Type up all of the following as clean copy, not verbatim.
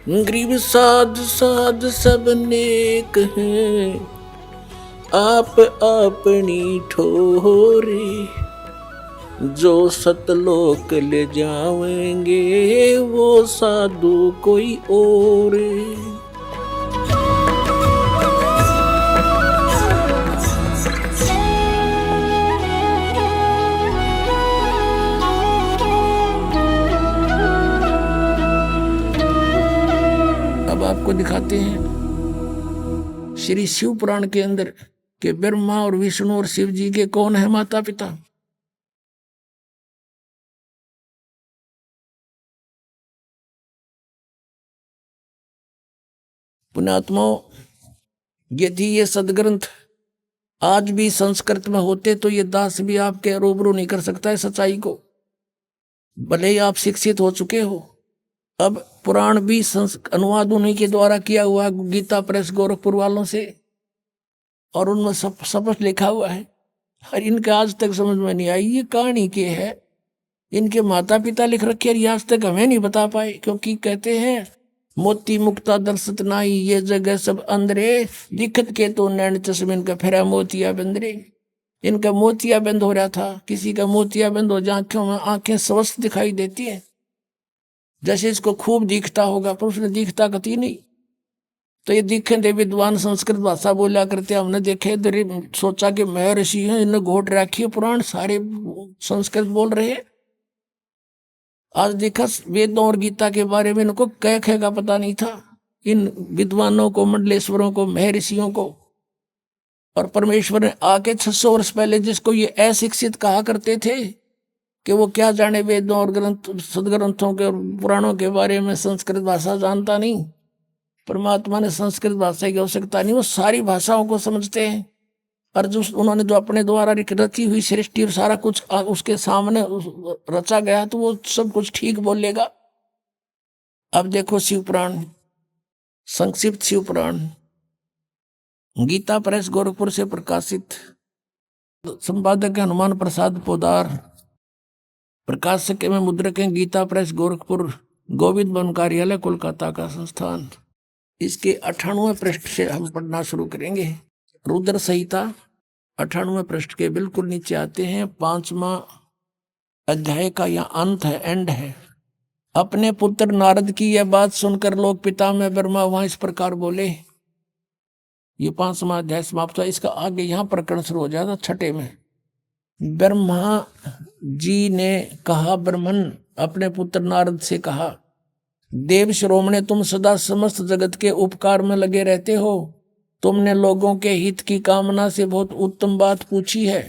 गरीब साध साध सब नेक हैं, आप अपनी ठोरे। जो सतलोक ले जावेंगे वो साधु कोई और। अब आपको दिखाते हैं श्री शिव पुराण के अंदर कि ब्रह्मा और विष्णु और शिव जी के कौन है माता पिता। पुण्यात्माओं, यदि ये सदग्रंथ आज भी संस्कृत में होते तो ये दास भी आपके रूबरू नहीं कर सकता है सच्चाई को, भले ही आप शिक्षित हो चुके हो। अब पुराण भी अनुवाद उन्हीं के द्वारा किया हुआ है, गीता प्रेस गोरखपुर वालों से, और उनमें सब स्पष्ट लिखा हुआ है। और इनके आज तक समझ में नहीं आई ये कहानी के है, इनके माता पिता लिख रखे और आज तक हमें नहीं बता पाए। क्योंकि कहते हैं मोती मुक्ता दर्शत नाई, ये जगह सब अंदरे, दिखत के तो नैन चश्मे इनका फेरा मोतिया बंदरे। इनका मोतिया बंद हो रहा था, किसी का मोतिया बंद हो जाए आंखों में, आंखें स्वस्थ दिखाई देती है, जैसे इसको खूब दिखता होगा, पर उसने दिखता कती नहीं। तो ये दिखे थे विद्वान संस्कृत भाषा बोला करते, हमने देखे सोचा कि महर्षि हैं, इन्हें घोट रखी है, पुराण सारे संस्कृत बोल रहे हैं। आज देखा वेदों और गीता के बारे में इनको कह का पता नहीं था, इन विद्वानों को, मंडलेश्वरों को, महर्षियों को। और परमेश्वर ने आके 600 वर्ष पहले जिसको ये अशिक्षित कहा करते थे कि वो क्या जाने वेदों और ग्रंथ सदग्रंथों के और पुराणों के बारे में, संस्कृत भाषा जानता नहीं। परमात्मा ने संस्कृत भाषा की आवश्यकता नहीं, वो सारी भाषाओं को समझते हैं। और जो उन्होंने जो अपने द्वारा रची हुई सृष्टि और सारा कुछ उसके सामने रचा गया, तो वो सब कुछ ठीक बोलेगा। अब देखो शिव पुराण, संक्षिप्त शिव पुराण, गीता प्रेस गोरखपुर से प्रकाशित, संपादक है हनुमान प्रसाद पोदार, प्रकाशक में मुद्रक हैं गीता प्रेस गोरखपुर, गोविंद वन कार्यालय कोलकाता का संस्थान। इसके 98वें पृष्ठ से हम पढ़ना शुरू करेंगे। रुद्र संहिता 98वें पृष्ठ के बिल्कुल नीचे आते हैं, 5वां अध्याय का यह अंत है, एंड है। अपने पुत्र नारद की यह बात सुनकर लोक पिता में ब्रह्मा वहां इस प्रकार बोले। ये 5वां अध्याय समाप्त हुआ, इसका आगे यहां प्रकरण शुरू हो जाता 6ठे में। ब्रह्मा जी ने कहा, ब्रह्मन अपने पुत्र नारद से कहा, देव श्रोमणे, तुम सदा समस्त जगत के उपकार में लगे रहते हो। तुमने लोगों के हित की कामना से बहुत उत्तम बात पूछी है।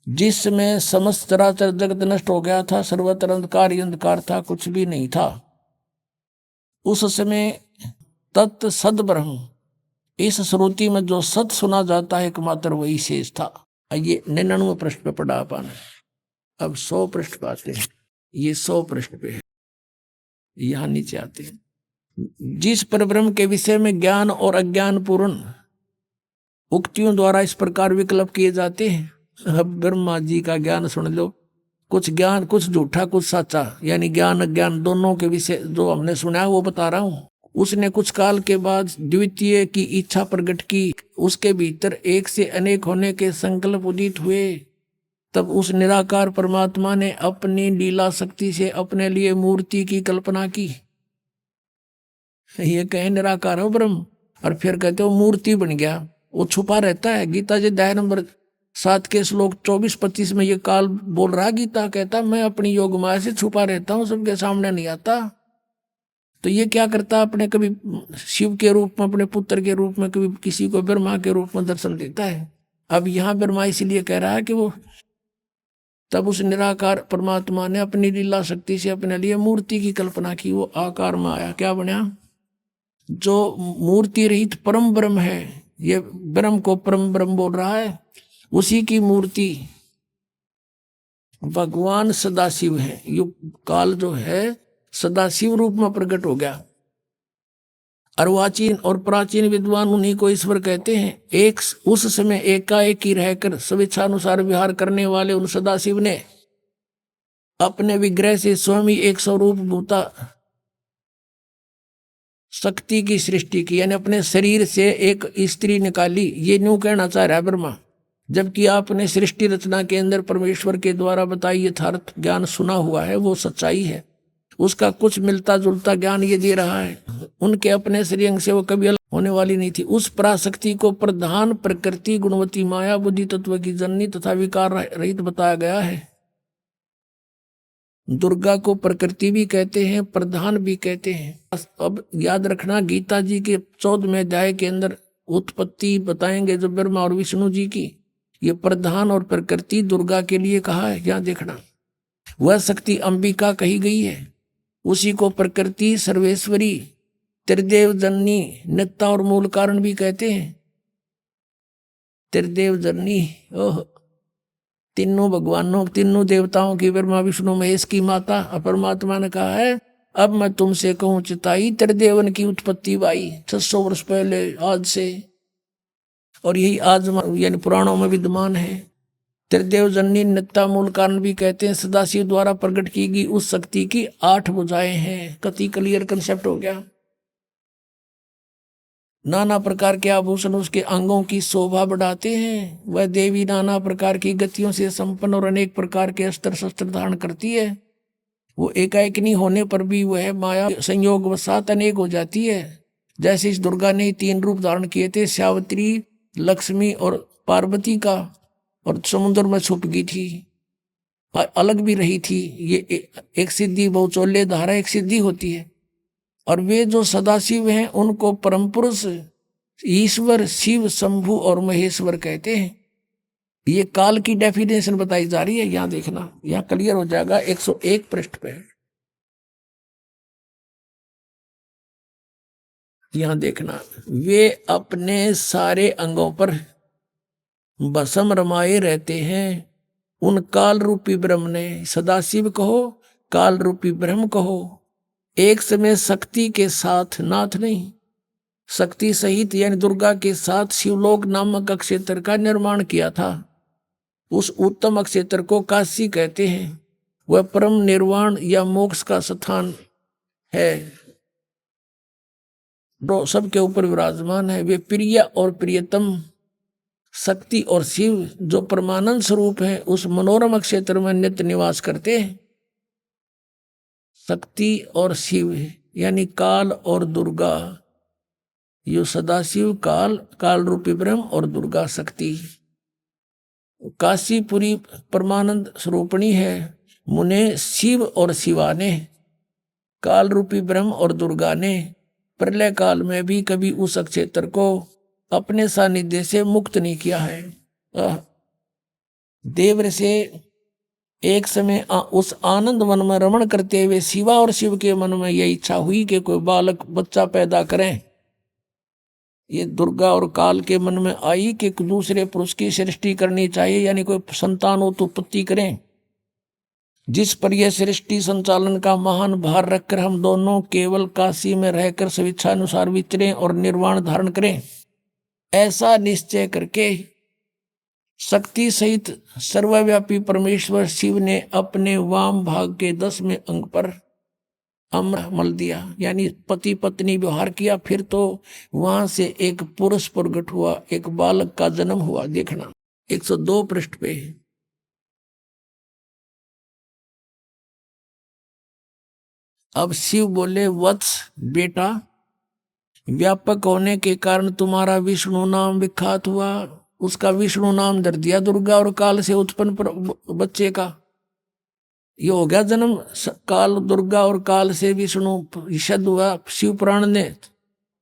जिसमें समस्त चराचर जगत नष्ट हो गया था, सर्वत्र अंधकार ही अंधकार था, कुछ भी नहीं था। उस समय तत् सद ब्रह्म, इस श्रुति में जो सत सुना जाता है एकमात्र वही शेष था। ये 99वें पृष्ठ पे पढ़ा पाना। अब 100 पृष्ठ पे आते हैं, ये 100 पृष्ठ पे है, यहां नीचे आते हैं। जिस परब्रह्म के विषय में ज्ञान और अज्ञान पूर्ण उक्तियों द्वारा इस प्रकार विकल्प किए जाते हैं। अब ब्रह्मा जी का ज्ञान सुन लो, कुछ ज्ञान कुछ झूठा कुछ सच्चा, यानी ज्ञान अज्ञान दोनों के विषय जो हमने सुना है वो बता रहा हूं। उसने कुछ काल के बाद द्वितीय की इच्छा प्रकट की, उसके भीतर एक से अनेक होने के संकल्प उदित हुए। तब उस निराकार परमात्मा ने अपनी लीला शक्ति से अपने लिए मूर्ति की कल्पना की। ये कहे निराकार हो ब्रह्म, और फिर कहते हो मूर्ति बन गया, वो छुपा रहता है। गीता जी अध्याय नंबर 7 के श्लोक 24-25 में ये काल बोल रहा, गीता कहता मैं अपनी योग माया से छुपा रहता हूं, सबके सामने नहीं आता। तो ये क्या करता, अपने कभी शिव के रूप में, अपने पुत्र के रूप में, कभी किसी को ब्रह्मा के रूप में दर्शन देता है। अब यहाँ ब्रह्मा इसीलिए कह रहा है कि वो तब उस निराकार परमात्मा ने अपनी लीला शक्ति से अपने लिए मूर्ति की कल्पना की, वो आकार में आया, क्या बना, जो मूर्ति रहित परम ब्रह्म है, ये ब्रह्म को परम ब्रह्म बोल रहा है, उसी की मूर्ति भगवान सदाशिव है। युग काल जो है सदाशिव रूप में प्रकट हो गया। अर्वाचीन और प्राचीन विद्वान उन्हीं को ईश्वर कहते हैं। एक उस समय एकाएक ही रहकर स्वेच्छानुसार विहार करने वाले उन सदाशिव ने अपने विग्रह से स्वयं ही एक स्वरूप भूता शक्ति की सृष्टि की, यानी अपने शरीर से एक स्त्री निकाली, ये न्यू कहना चाह रहा है ब्रह्मा। जबकि आपने सृष्टि रचना के अंदर परमेश्वर के द्वारा बताई यथार्थ ज्ञान सुना हुआ है, वो सच्चाई है, उसका कुछ मिलता जुलता ज्ञान ये दे रहा है। उनके अपने श्रेयंग से वो कभी अलग होने वाली नहीं थी। उस पराशक्ति को प्रधान प्रकृति गुणवती माया बुद्धि तत्व की जननी तथा विकार रहित बताया गया है। दुर्गा को प्रकृति भी कहते हैं, प्रधान भी कहते हैं। अब याद रखना, गीता जी के 14वें अध्याय के अंदर उत्पत्ति बताएंगे जो ब्रह्मा और विष्णु जी की, ये प्रधान और प्रकृति दुर्गा के लिए कहा है। यहाँ देखना, वह शक्ति अंबिका कही गई है, उसी को प्रकृति सर्वेश्वरी त्रिदेव जननी नित्ता और मूल कारण भी कहते हैं। त्रिदेव जननी, ओह, तीनों भगवानों तीनों देवताओं की, ब्रह्मा विष्णु महेश की माता। परमात्मा ने कहा है, अब मैं तुमसे कहूं चिताई, त्रिदेवन की उत्पत्ति भाई 600 वर्ष पहले आज से, और यही आज यानी पुराणों में विद्यमान है। त्रिदेव जननी नित्ता मूल कारण भी कहते हैं। सदाशिव द्वारा प्रकट की गई उस शक्ति की 8 भुजाएं हैं। कति क्लियर कंसेप्ट हो गया। नाना प्रकार के आभूषण उसके अंगों की शोभा बढ़ाते हैं। वह देवी नाना प्रकार की गतियों से संपन्न और अनेक प्रकार के अस्त्र शस्त्र धारण करती है। वो एकाएक नहीं होने पर भी वह माया संयोग वसात अनेक हो जाती है। जैसे इस दुर्गा ने 3 रूप धारण किए थे, सावित्री, लक्ष्मी और पार्वती का, और समुद्र में छुप गई थी, अलग भी रही थी। ये एक सिद्धि बहुचोल्य धारा एक सिद्धि होती है। और वे जो सदाशिव हैं उनको परम पुरुष ईश्वर शिव शंभु और महेश्वर कहते हैं। ये काल की डेफिनेशन बताई जा रही है। यहां देखना, यहां क्लियर हो जाएगा 101 पृष्ठ पे। यहां देखना, वे अपने सारे अंगों पर भस्म रमाए रहते हैं। उन काल रूपी ब्रह्म ने, सदाशिव कहो काल रूपी ब्रह्म कहो, एक समय शक्ति के साथ, नाथ नहीं, शक्ति सहित यानी दुर्गा के साथ शिवलोक नामक क्षेत्र का निर्माण किया था। उस उत्तम क्षेत्र को काशी कहते हैं। वह परम निर्वाण या मोक्ष का स्थान है, जो सबके ऊपर विराजमान है। वे प्रिय और प्रियतम शक्ति और शिव जो परमानंद स्वरूप है, उस मनोरम क्षेत्र में नित्य निवास करते हैं। शक्ति और शिव यानी काल और दुर्गा, यो सदाशिव काल, काल रूपी ब्रह्म, और दुर्गा शक्ति। काशीपुरी परमानंद स्वरूपणी है। मुने शिव और शिवा ने, काल रूपी ब्रह्म और दुर्गा ने प्रलय काल में भी कभी उस क्षेत्र को अपने सानिध्य से मुक्त नहीं किया है। देव से एक समय उस आनंद वन में रमण करते हुए शिवा और शिव के मन में यह इच्छा हुई कि कोई बालक बच्चा पैदा करें। ये दुर्गा और काल के मन में आई कि दूसरे पुरुष की सृष्टि करनी चाहिए, यानी कोई संतान उत्पत्ति करें। जिस पर यह सृष्टि संचालन का महान भार रखकर हम दोनों केवल काशी में रहकर स्वेच्छानुसार विचरें और निर्वाण धारण करें, ऐसा निश्चय करके शक्ति सहित सर्वव्यापी परमेश्वर शिव ने अपने वाम भाग के 10वें अंग पर अमृत मल दिया, यानी पति पत्नी व्यवहार किया। फिर तो वहां से एक पुरुष प्रकट हुआ, एक बालक का जन्म हुआ। देखना 102 पृष्ठ पे। अब शिव बोले, वत्स बेटा, व्यापक होने के कारण तुम्हारा विष्णु नाम विख्यात हुआ। उसका विष्णु नाम धर दिया दुर्गा और काल से उत्पन्न बच्चे का। ये हो गया जन्म। काल दुर्गा और काल से विष्णु ईषद हुआ शिव पुराण ने।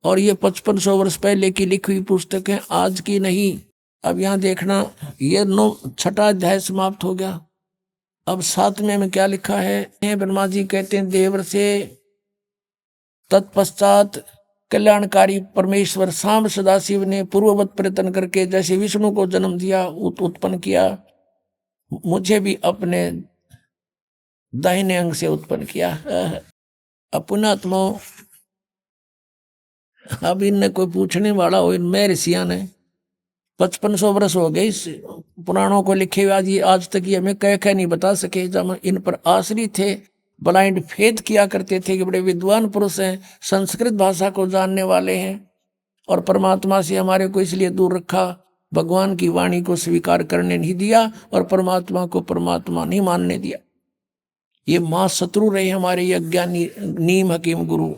और ये 5500 वर्ष पहले की लिखी हुई पुस्तक है, आज की नहीं। अब यहाँ देखना, ये 6वां अध्याय समाप्त हो गया। अब 7वें में क्या लिखा है? ब्रह्मा जी कहते हैं, देवर से तत्पश्चात कल्याणकारी परमेश्वर सांब सदाशिव ने पूर्ववत प्रयत्न करके जैसे विष्णु को जन्म दिया, उत्पन्न किया, मुझे भी अपने दाहिने अंग से उत्पन्न किया। अपनात्मा, अब इनने कोई पूछने वाला हो, इनमें ऋषिया ने 5500 वर्ष हो गए इस पुराणों को लिखे हुए, आज तक ये हमें कह नहीं बता सके। जब इन पर आश्रित थे ब्लाइंड फेथ किया करते थे कि बड़े विद्वान पुरुष हैं, संस्कृत भाषा को जानने वाले हैं, और परमात्मा से हमारे को इसलिए दूर रखा, भगवान की वाणी को स्वीकार करने नहीं दिया और परमात्मा को परमात्मा नहीं मानने दिया। ये मां शत्रु रहे हमारे ये अज्ञानी नीम हकीम गुरु,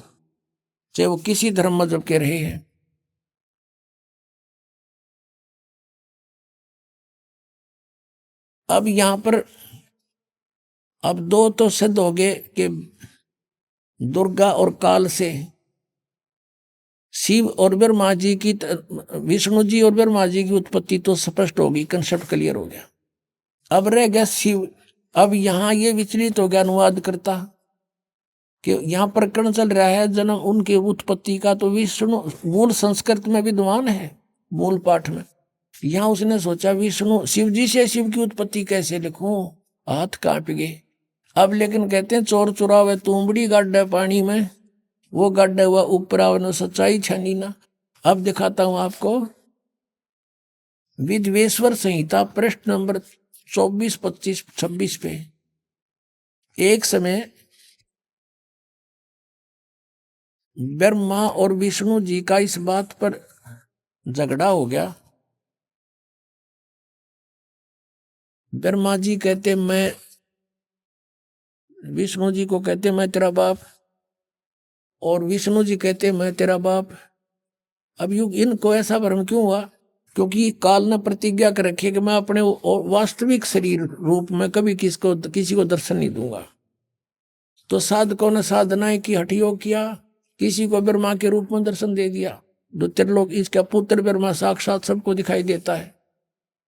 चाहे वो किसी धर्म मजहब के रहे हैं। अब यहां पर अब दो तो सिद्ध हो गए कि दुर्गा और काल से शिव और ब्रह्मा जी की, विष्णु जी और ब्रह्मा जी की उत्पत्ति तो स्पष्ट होगी, कंसेप्ट क्लियर हो गया। अब रह गया शिव। अब यहां ये विचलित हो गया अनुवाद करता कि यहाँ प्रकरण चल रहा है जन्म उनके उत्पत्ति का, तो विष्णु मूल संस्कृत में विद्वान है, मूल पाठ में। यहाँ उसने सोचा विष्णु शिव जी से शिव की उत्पत्ति कैसे लिखूं, हाथ कांप गए। अब लेकिन कहते हैं चोर चुरावे तुमड़ी गाड्डा पानी में, वो गाड्डा हुआ ऊपर आवनो सच्चाई छानी ना। अब दिखाता हूं आपको विद्वेश्वर संहिता पृष्ठ नंबर 24, 25, 26 पे। एक समय ब्रह्मा और विष्णु जी का इस बात पर झगड़ा हो गया। ब्रह्मा जी कहते मैं, विष्णु जी को कहते मैं तेरा बाप, और विष्णु जी कहते मैं तेरा बाप। अब युग इनको ऐसा भ्रम क्यों हुआ? क्योंकि काल ने प्रतिज्ञा कर रखी है कि मैं अपने वास्तविक शरीर रूप में कभी किसी को दर्शन नहीं दूंगा। तो साधकों ने साधनाएं की, हठयोग किया, किसी को ब्रह्मा के रूप में दर्शन दे दिया। जो त्रिलोक इसका पुत्र ब्रह्मा साक्षात सबको दिखाई देता है,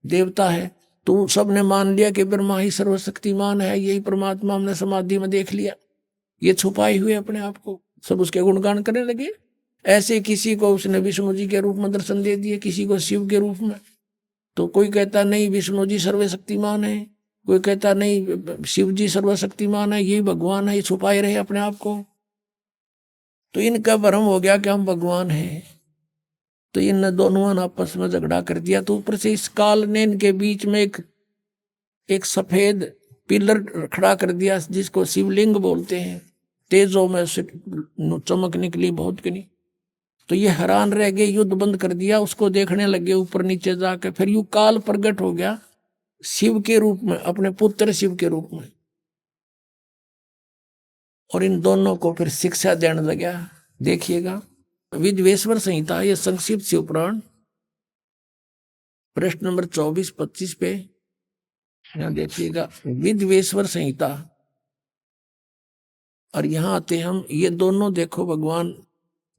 देवता है। तो सबने मान लिया कि ब्रह्मा ही सर्वशक्तिमान है, यही परमात्मा हमने समाधि में देख लिया। ये छुपाए हुए अपने आप को सब उसके गुणगान करने लगे। ऐसे किसी को उसने विष्णु जी के रूप में दर्शन दे दिए, किसी को शिव के रूप में। तो कोई कहता नहीं विष्णु जी सर्वशक्तिमान है, कोई कहता नहीं शिव जी सर्वशक्तिमान है, यही भगवान है। ये छुपाए रहे अपने आप को। तो इनका भ्रम हो गया कि हम भगवान हैं। तो इन दोनों ने आपस में झगड़ा कर दिया। तो ऊपर से इस काल ने इनके बीच में एक सफेद पिलर खड़ा कर दिया, जिसको शिवलिंग बोलते हैं। तेजों में से चमक निकली बहुत की नहीं। तो ये हैरान रह गए, युद्ध बंद कर दिया, उसको देखने लगे ऊपर नीचे जाकर। फिर यू काल प्रकट हो गया शिव के रूप में, अपने पुत्र शिव के रूप में, और इन दोनों को फिर शिक्षा देने लगा। देखिएगा विद्वेश्वर संहिता, ये संक्षिप्त शिव पुराण प्रश्न नंबर 24, 25 पे यहां देखिएगा विद्वेश्वर संहिता। और यहां आते हम, ये दोनों देखो भगवान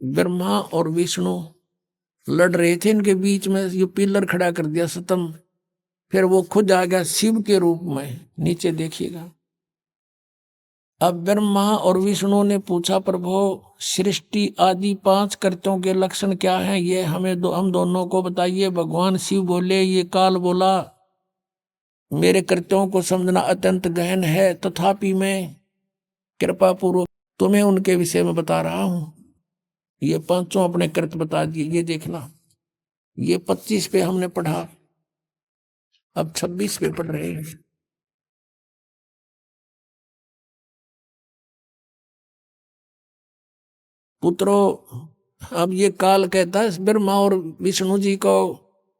ब्रह्मा और विष्णु लड़ रहे थे, इनके बीच में ये पिलर खड़ा कर दिया स्तंभ। फिर वो खुद आ गया शिव के रूप में। नीचे देखिएगा। अब ब्रह्मा और विष्णु ने पूछा प्रभु सृष्टि आदि 5 कृत्यों के लक्षण क्या हैं, ये हमें हम दोनों को बताइए। भगवान शिव बोले, ये काल बोला मेरे कृत्यों को समझना अत्यंत गहन है, तथापि मैं कृपा पूर्वक तुम्हें उनके विषय में बता रहा हूं। ये 5 अपने कृत्य बता दिए। ये देखना, ये 25 पे हमने पढ़ा, अब 26 पे पढ़ रहे हैं। पुत्रों, अब ये काल कहता है ब्रह्मा और विष्णु जी को,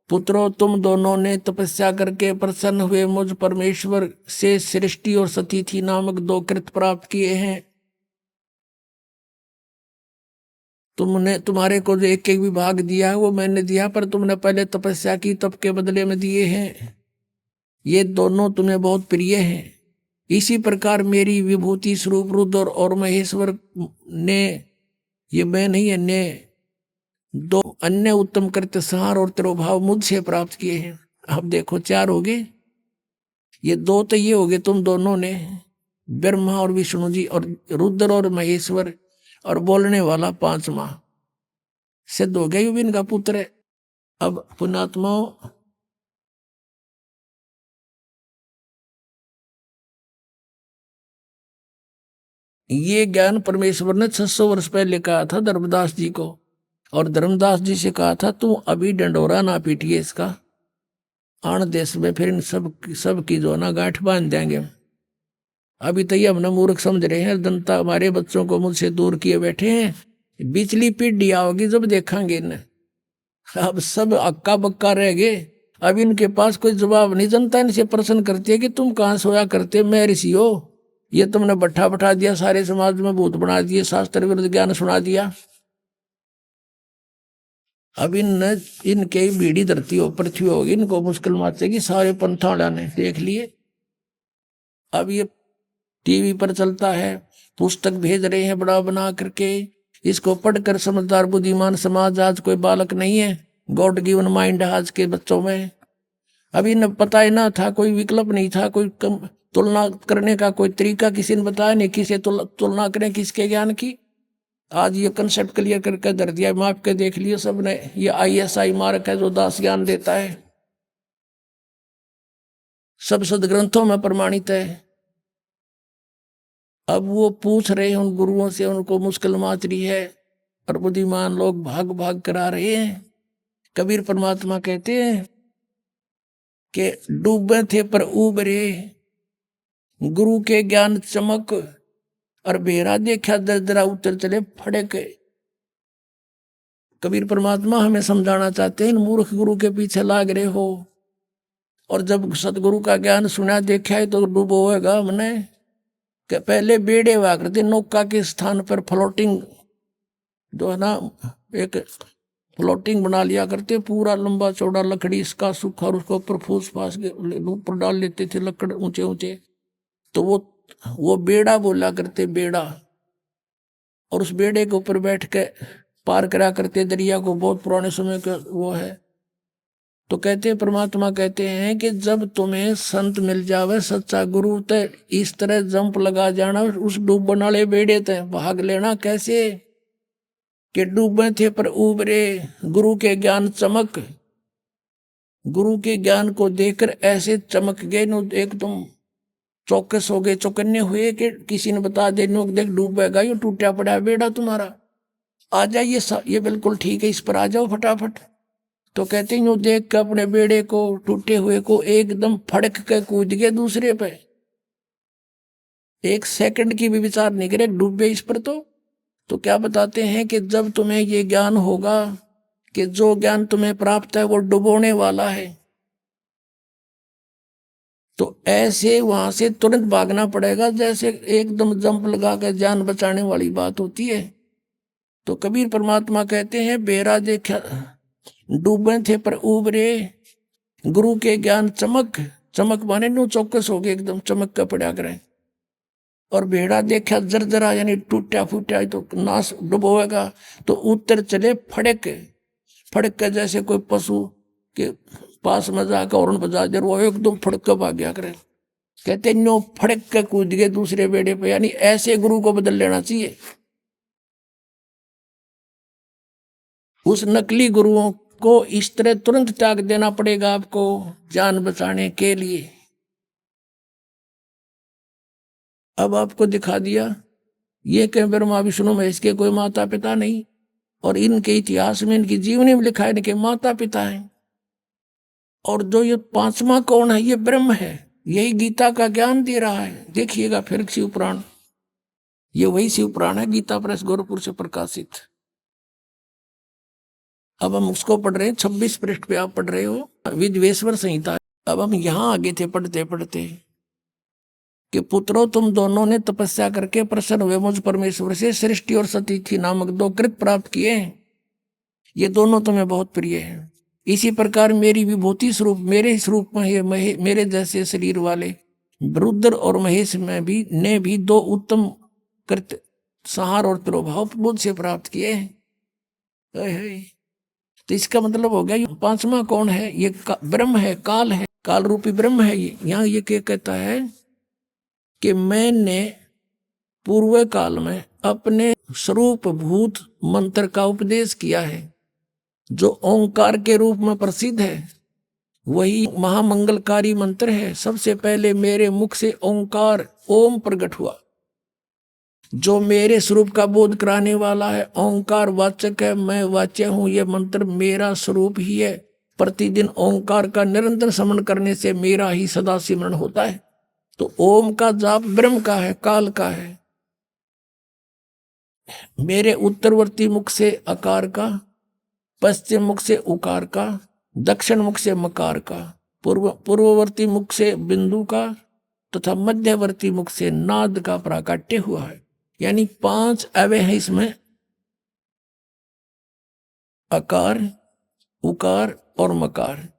पुत्रों तुम दोनों ने तपस्या करके प्रसन्न हुए मुझ परमेश्वर से सृष्टि और सतीथि नामक 2 कृत्य प्राप्त किए हैं। तुमने, तुम्हारे को जो एक विभाग दिया है वो मैंने दिया, पर तुमने पहले तपस्या की, तप के बदले में दिए हैं। ये दोनों तुम्हें बहुत प्रिय हैं। इसी प्रकार मेरी विभूति स्वरूप रुद्र और महेश्वर ने, ये मैं नहीं है, ने 2 अन्य उत्तम कृत्य संहार और तिरोभाव मुझसे प्राप्त किए हैं। अब देखो 4 हो गए। ये 2 तो ये हो गए तुम दोनों ने, ब्रह्मा और विष्णु जी, और रुद्र और महेश्वर, और बोलने वाला 5वां सिद्ध हो गया, ये भी इनका पुत्र है। अब पुण्यात्माओं, ये ज्ञान परमेश्वर ने 600 वर्ष पहले कहा था धर्मदास जी को, और धर्मदास जी से कहा था तू अभी डंडोरा ना पीटिए इसका, आण देश में फिर इन सब की जो ना गांठ बांध देंगे। अभी तो ये हमने मूर्ख समझ रहे हैं, जनता हमारे बच्चों को मुझसे दूर किए बैठे हैं। बिचली पीढ़ी आओगी जब देखेंगे इन्हें। अब सब अक्का बक्का रह गए, अब इनके पास कोई जवाब नहीं। जनता इनसे प्रश्न करती है कि तुम कहाँ सोया करते, मैं ऋषि हो, ये तुमने बैठा बैठा दिया, सारे समाज में भूत बना दिए, शास्त्र विरुद्ध ज्ञान सुना दिया। अब इनके बीड़ी धरती हो पृथ्वी होगी, इनको मुश्किल माचेगी। सारे पंथाड़ा ने देख लिए। अब ये टीवी पर चलता है, पुस्तक भेज रहे हैं बड़ा बना करके, इसको पढ़कर समझदार बुद्धिमान समाज आज कोई बालक नहीं है। गॉड गिवन माइंड आज के बच्चों में। अभी न पता ही ना था, कोई विकल्प नहीं था, कोई तुलना करने का कोई तरीका किसी ने बताया नहीं, किसे तुलना करें किसके ज्ञान की। आज ये कंसेप्ट क्लियर करके धर दिया, माप के देख लिए सबने। ये ISI मार्क है जो दास ज्ञान देता है, सब सदग्रंथों में प्रमाणित है। अब वो पूछ रहे हैं उन गुरुओं से, उनको मुश्किल माच रही है और बुद्धिमान लोग भाग भाग करा रहे हैं। कबीर परमात्मा कहते हैं कि डूबे थे पर उबरे, गुरु के ज्ञान चमक, और बेरा देखा दरदरा उतर चले फड़क। कबीर परमात्मा हमें समझाना चाहते हैं, इन मूर्ख गुरु के पीछे लाग रहे हो, और जब सतगुरु का ज्ञान सुना देखा है तो डूबो होगा हमने। कि पहले बेड़े हुआ करते, नौका के स्थान पर फ्लोटिंग जो है ना, एक फ्लोटिंग बना लिया करते, पूरा लंबा चौड़ा लकड़ी इसका सूखा, और उसको ऊपर फूस फास के ऊपर डाल लेते थे लकड़ ऊंचे ऊंचे, तो वो बेड़ा बोला करते, बेड़ा। और उस बेड़े के ऊपर बैठ के पार करा करते दरिया को, बहुत पुराने समय का वो है। तो कहते हैं परमात्मा कहते हैं कि जब तुम्हें संत मिल जावे सच्चा गुरु, तो इस तरह जंप लगा जाना उस डूबने वाले बेड़े तय, भाग लेना। कैसे कि डूबे थे पर उबरे, गुरु के ज्ञान चमक, गुरु के ज्ञान को देखकर ऐसे चमक गए नो, एकदम चौकस हो गए, चौकन्ने हुए कि किसी ने बता दे नो देख डूबेगा, ये टूटा पड़ा बेड़ा तुम्हारा, आ जाइए, ये बिल्कुल ठीक है, इस पर आ जाओ फटाफट। तो कहते हैं यूं देख के अपने बेड़े को, टूटे हुए को, एकदम फड़क के कूद गए दूसरे पे। एक सेकंड की भी विचार नहीं करे, डूबे इस पर। तो क्या बताते हैं कि जब तुम्हें ये ज्ञान होगा कि जो ज्ञान तुम्हें प्राप्त है वो डुबोने वाला है, तो ऐसे वहां से तुरंत भागना पड़ेगा, जैसे एकदम जंप लगा कर जान बचाने वाली बात होती है। तो कबीर परमात्मा कहते हैं बेरा देखा डूबे थे पर उबरे, गुरु के ज्ञान चमक, चमक माने नो चौकस हो गए, एकदम चमक का पड़ा करें। और भेड़ा देखा जरजरा, यानी टूटा फूटा, तो नाश डुबोएगा। तो उतर चले फड़क, फड़क के जैसे कोई पशु के पास में जाकर हॉर्न बजा दे, वो एकदम फड़क कर भाग गया करे। कहते नो फड़क के कूद गए दूसरे बेड़े पे, यानी ऐसे गुरु को बदल लेना चाहिए। उस नकली गुरुओं को इस तरह तुरंत त्याग देना पड़ेगा आपको जान बचाने के लिए। अब आपको दिखा दिया ये कहीं ब्रह्मा विष्णु महेश के कोई माता पिता नहीं, और इनके इतिहास में, इनकी जीवनी में लिखा है इनके माता पिता हैं। और जो ये पांचवा कौन है, ये ब्रह्म है, यही गीता का ज्ञान दे रहा है। देखिएगा फिर शिव पुराण, ये वही शिव पुराण है, गीता प्रेस गोरखपुर से प्रकाशित। अब हम उसको पढ़ रहे हैं, 26 पृष्ठ पे आप पढ़ रहे हो, विद्वेश्वर संहिता। अब हम यहाँ आगे थे पढ़ते पढ़ते कि पुत्रों तुम दोनों ने तपस्या करके प्रसन्न हुए मुझ परमेश्वर से सृष्टि और सतीथि नामक 2 कृत प्राप्त किए, ये दोनों तुम्हें बहुत प्रिय हैं। इसी प्रकार मेरी विभूति स्वरूप, मेरे स्वरूप में मेरे जैसे शरीर वाले रुद्र और महेश में भी ने भी 2 उत्तम कृत संहार और तिरोभाव मुझ से प्राप्त किए हैं। तो इसका मतलब हो गया ये पांचवा कौन है, ये ब्रह्म है, काल है, काल रूपी ब्रह्म है। ये यहाँ ये क्या कहता है कि मैंने पूर्व काल में अपने स्वरूप भूत मंत्र का उपदेश किया है, जो ओंकार के रूप में प्रसिद्ध है। वही महामंगलकारी मंत्र है। सबसे पहले मेरे मुख से ओंकार ओम प्रकट हुआ, जो मेरे स्वरूप का बोध कराने वाला है। ओंकार वाचक है, मैं वाच्य हूं। यह मंत्र मेरा स्वरूप ही है। प्रतिदिन ओंकार का निरंतर स्मरण करने से मेरा ही सदा सिमरण होता है। तो ओम का जाप ब्रह्म का है, काल का है। मेरे उत्तरवर्ती मुख से अकार का, पश्चिम मुख से उकार का, दक्षिण मुख से मकार का, पूर्ववर्ती मुख से बिंदु का तथा मध्यवर्ती मुख से नाद का प्राकट्य हुआ है। यानी 5 अवय हैं इसमें, अकार, उकार और मकार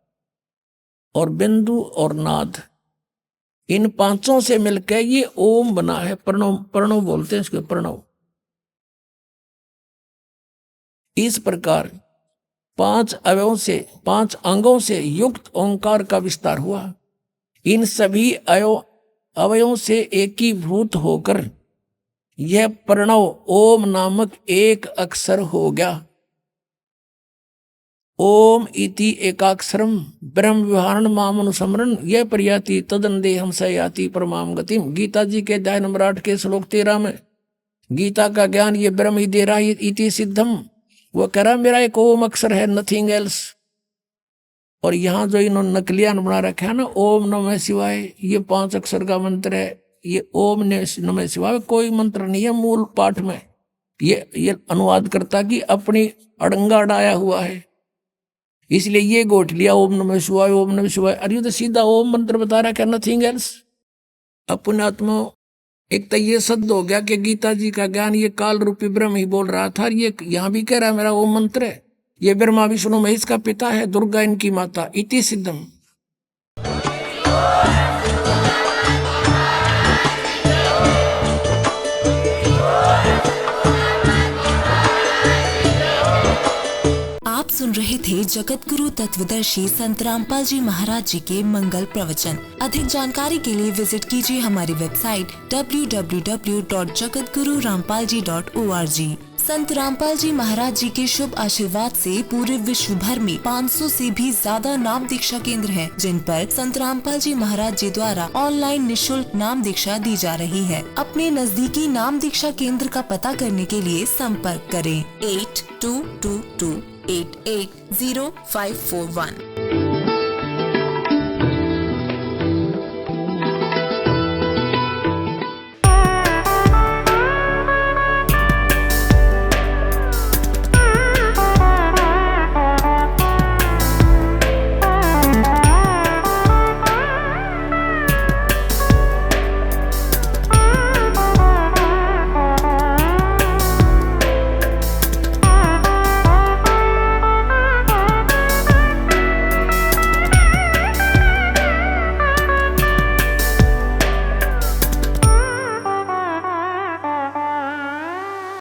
और बिंदु और नाद। इन 5 से मिलकर ये ओम बना है। प्रणव, प्रणव बोलते हैं इसको, प्रणव। इस प्रकार 5 अवयों से, 5 अंगों से युक्त ओंकार का विस्तार हुआ। इन सभी अवयों से एकीभूत होकर यह प्रणव ओम नामक एक अक्षर हो गया। ओम इति एकाक्षरम ब्रह्म विहारण मामनुस्मरण यह प्रयाति तदन्देहम सयाति परमाम गतिम। गीता जी के अध्याय नंबर 8 के श्लोक 13 में गीता का ज्ञान ये ब्रह्म ही दे रहा है, इति सिद्धम। वो कह रहा मेरा एक ओम अक्षर है, नथिंग एल्स। और यहाँ जो इन्होंने नकलियान बना रखा है ना, ओम नमः शिवाय, ये 5 अक्षर का मंत्र है। ये ओम नमः शिवाय कोई मंत्र नहीं है मूल पाठ में। ये अनुवाद करता कि अपनी अड़ंगा अड़ाया हुआ है, इसलिए ये गोट लिया ओम नमः शिवाय, ओम नमः शिवाय। अरे तो सीधा ओम मंत्र बता रहा है, नथिंग एल्स। अपने आत्मा एक तो ये शब्द हो गया कि गीता जी का ज्ञान ये काल रूपी ब्रह्म ही बोल रहा था। ये यहाँ भी कह रहा है मेरा ओम मंत्र है। ये ब्रह्मा विष्णु महेश का पिता है, दुर्गा इनकी माता, इति सिद्धम। आप सुन रहे थे जगत गुरु तत्वदर्शी संत रामपाल जी महाराज जी के मंगल प्रवचन। अधिक जानकारी के लिए विजिट कीजिए हमारी वेबसाइट www.jagatgururampalji.org। संत रामपाल जी महाराज जी के शुभ आशीर्वाद से पूरे विश्व भर में 500 से भी ज्यादा नाम दीक्षा केंद्र हैं, जिन पर संत रामपाल जी महाराज जी द्वारा ऑनलाइन निशुल्क नाम दीक्षा दी जा रही है। अपने नजदीकी नाम दीक्षा केंद्र का पता करने के लिए संपर्क करें 8222880541।